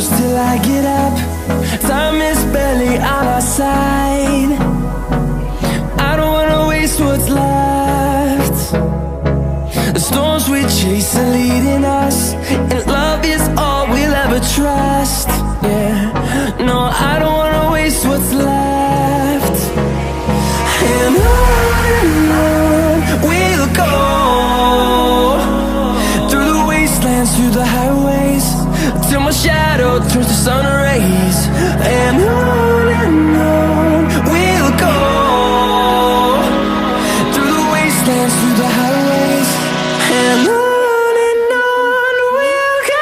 close till I get up. Time is barely on our side. I don't wanna waste what's left. The storms we chase are leading us, and love is all we'll ever trust. Yeah, no, I don't wanna waste what's left. And on we'll go, through the wastelands, through the highways, till my shadow turns to sun rays. And on we'll go, through the wastelands, through the highways, and on we'll go.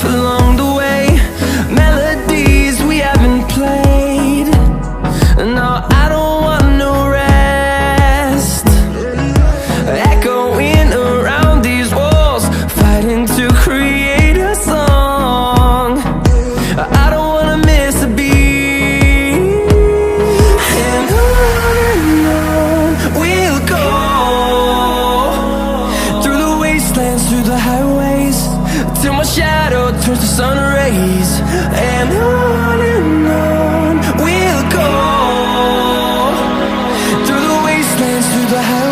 Along the way, melodies we haven't played. No, I don't want no rest. Echoing around these walls, fighting to create a song. I don't wanna miss a beat. And on we'll go, through the wastelands, through the highways, till my shadow turns to sun rays. And on we'll go, through the wastelands, through the highways.